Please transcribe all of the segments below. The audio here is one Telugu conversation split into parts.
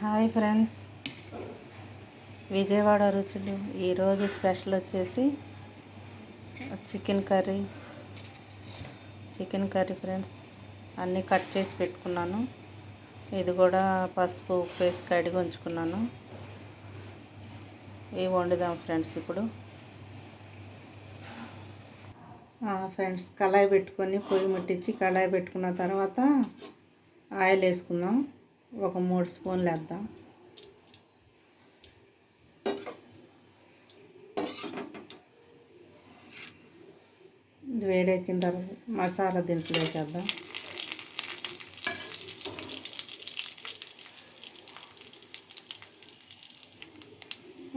హాయ్ ఫ్రెండ్స్, విజయవాడ రుచులు. ఈరోజు స్పెషల్ వచ్చేసి చికెన్ కర్రీ ఫ్రెండ్స్. అన్నీ కట్ చేసి పెట్టుకున్నాను. ఇది కూడా పసుపు ఉప్పు వేసి కడిగి ఉంచుకున్నాను. ఇవి వండుదాం ఫ్రెండ్స్. ఇప్పుడు ఫ్రెండ్స్, కళాయి పెట్టుకొని పొయ్యి ముట్టించి కళాయి పెట్టుకున్న తర్వాత ఆయిల్ వేసుకుందాం. ఒక 3 స్పూన్లు వేద్దాం. వేడెక్కిన తర్వాత మసాలా దినుసులు వేసేద్దాం.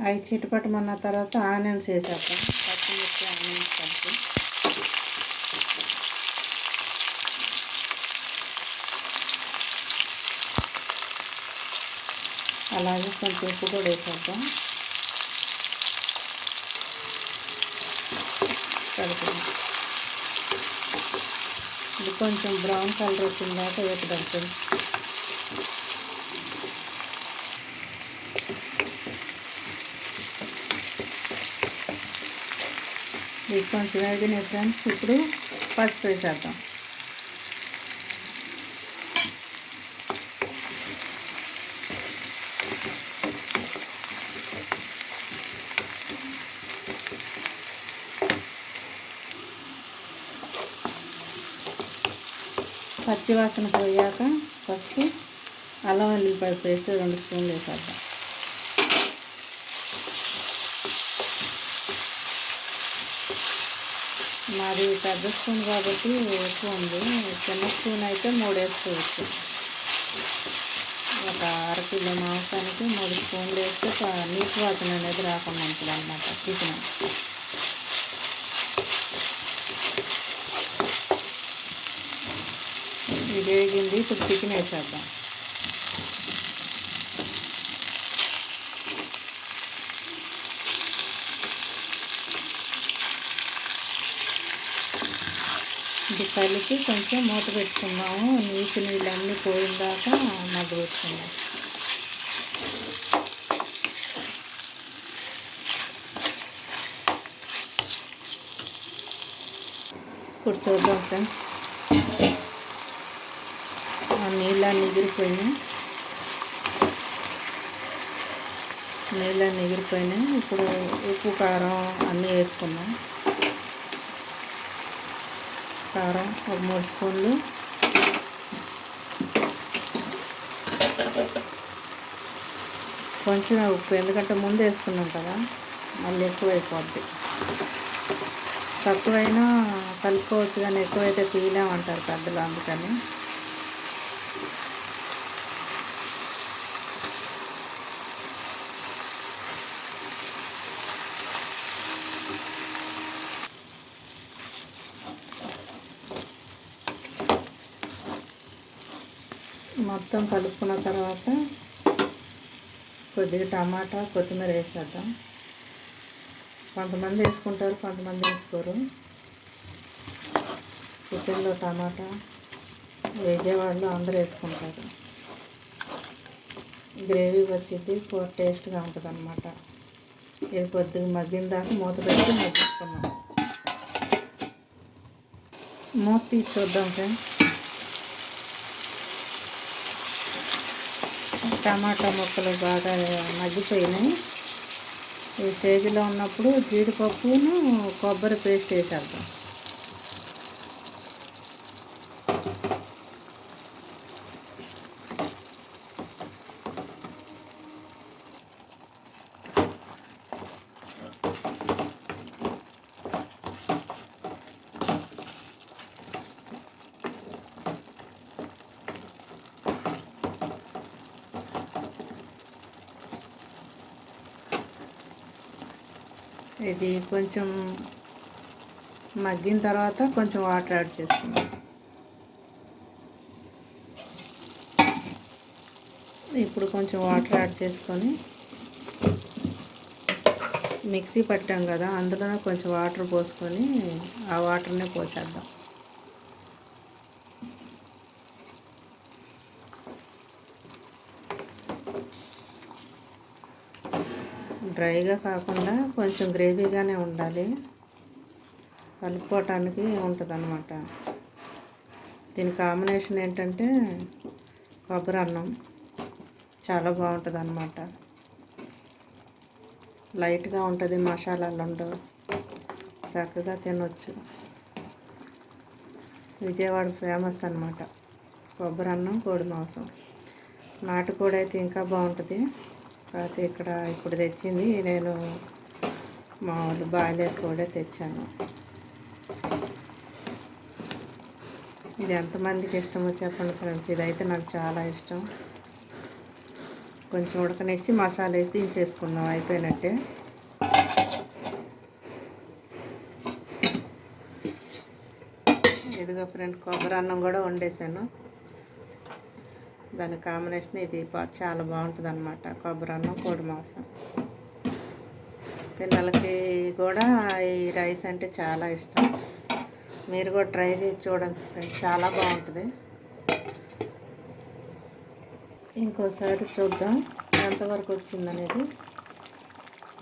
అవి చిటపటమన్న తర్వాత ఆనియన్స్ వేసేద్దాం. పచ్చిమిర్చి ఆనియన్స్ కలిపి అలాగే కొంచెం ఉప్పు కూడా వేసేద్దాం. కలుపుదాం. ఇది కొంచెం బ్రౌన్ కలర్ వచ్చిన దాకా వేపుదాం. ఇది కొంచెం వేగినాయి ఫ్రెండ్స్. ఇప్పుడు పసుపు వేసేద్దాం. పచ్చివాసన పోయాక పసుపు, అల్లం వెల్లుల్లిపాయ పేస్ట్ 2 స్పూన్లు వేసేద్దాం. మాది పెద్ద స్పూన్ కాబట్టి ఎక్కువ ఉంది. చిన్న స్పూన్ అయితే 3 వేసుకోవచ్చు. ఒక 1/2 కిలో మాంసానికి 3 స్పూన్లు వేస్తే నీటి వాసన అనేది రాకుండా ఉంటుంది అన్నమాట చికెన్. ఇది వేగింది. ఇప్పుడు చికెన్ వేసేద్దాం. ఇది కలిపి కొంచెం మూత పెట్టుకున్నాము. నీళ్ళన్నీ పోయిన దాకా మగ్గబెట్టుకుందాం. ఇప్పుడు చూద్దాం ఫ్రెండ్స్. నీళ్ళన్నీ ఎగిరిపోయినాయి. ఇప్పుడు ఉప్పు కారం అన్నీ వేసుకున్నాం. కారం ఒక 3 స్పూన్లు, కొంచెం ఉప్పు, ఎందుకంటే ముందు వేసుకున్నాం కదా, మళ్ళీ ఎక్కువ అయిపోద్ది. తక్కువైనా కలుపుకోవచ్చు కానీ ఎక్కువైతే తీయలేమంటారు పెద్దలు, అందుకని. మొత్తం కలుపుకున్న తర్వాత కొద్దిగా టమాటా, కొత్తిమీర వేసేద్దాం. కొంతమంది వేసుకుంటారు, కొంతమంది వేసుకోరు. చికెన్లో టమాటా విజయవాడలో అందరూ వేసుకుంటారు. గ్రేవీ వచ్చింది, కూర టేస్ట్గా ఉంటుంది అన్నమాట. ఇది కొద్దిగా మగ్గిన దాకా మూత పెట్టి మగ్గించుకున్నాం. మూత తీసి చూద్దాం ఫ్రెండ్స్. టమాటా ముక్కలు బాగా మగ్గిపోయినాయి. ఈ స్టేజ్లో ఉన్నప్పుడు జీడిపప్పును కొబ్బరి పేస్ట్ వేసేద్దాం. ఇది కొంచెం మగ్గిన తర్వాత కొంచెం వాటర్ యాడ్ చేసుకుందాం. ఇప్పుడు కొంచెం వాటర్ యాడ్ చేసుకొని మిక్సీ పట్టాం కదా, అందులోనే కొంచెం వాటర్ పోసుకొని ఆ వాటర్నే పోసేద్దాం. డ్రైగా కాకుండా కొంచెం గ్రేవీగానే ఉండాలి, కలుపుకోవటానికి ఉంటుంది అన్నమాట. దీని కాంబినేషన్ ఏంటంటే కొబ్బరి అన్నం చాలా బాగుంటుంది అన్నమాట. లైట్గా ఉంటుంది, మసాలాలు ఉండవు, చక్కగా తినొచ్చు. విజయవాడ ఫేమస్ అన్నమాట కొబ్బరి అన్నం కోడి మాంసం. నాటుకోడి అయితే ఇంకా బాగుంటుంది. కాకపోతే ఇక్కడ ఇప్పుడు తెచ్చింది నేను మామూలు బాయిలర్ కోడే తెచ్చాను. ఇది ఎంతమందికి ఇష్టమో చెప్పండి ఫ్రెండ్స్. ఇదైతే నాకు చాలా ఇష్టం. కొంచెం ఉడకనిచ్చి మసాలా వేసి దించేసుకుందాం, అయిపోయినట్టే. ఇదిగో ఫ్రెండ్, కొబ్బరి అన్నం కూడా వండేసాను. దాని కాంబినేషన్ ఇది చాలా బాగుంటుంది అన్నమాట, కొబ్బరి అన్నం కోడి మాంసం. పిల్లలకి కూడా ఈ రైస్ అంటే చాలా ఇష్టం. మీరు కూడా ట్రై చేసి చూడండి ఫ్రెండ్, చాలా బాగుంటుంది. ఇంకోసారి చూద్దాం ఎంతవరకు వచ్చిందనేది.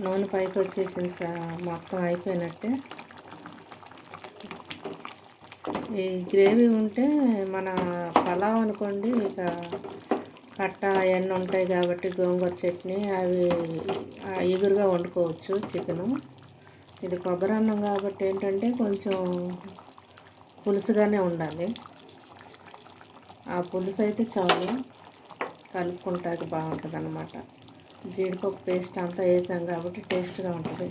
నూనె పైకి వచ్చేసింది, మొత్తం అయిపోయినట్టే. ఈ గ్రేవీ ఉంటే మన పలావ్ అనుకోండి, ఇక కట్ట అవన్నీ ఉంటాయి కాబట్టి గోంగూర చట్నీ అవి ఎగురుగా వండుకోవచ్చు చికెను. ఇది కొబ్బరి అన్నం కాబట్టి ఏంటంటే కొంచెం పులుసుగానే ఉండాలి. ఆ పులుసు అయితే చాలు, కలుపుకుంటానికి బాగుంటుంది అన్నమాట. జీడిపప్పు పేస్ట్ అంతా వేసాం కాబట్టి టేస్ట్గా ఉంటుంది.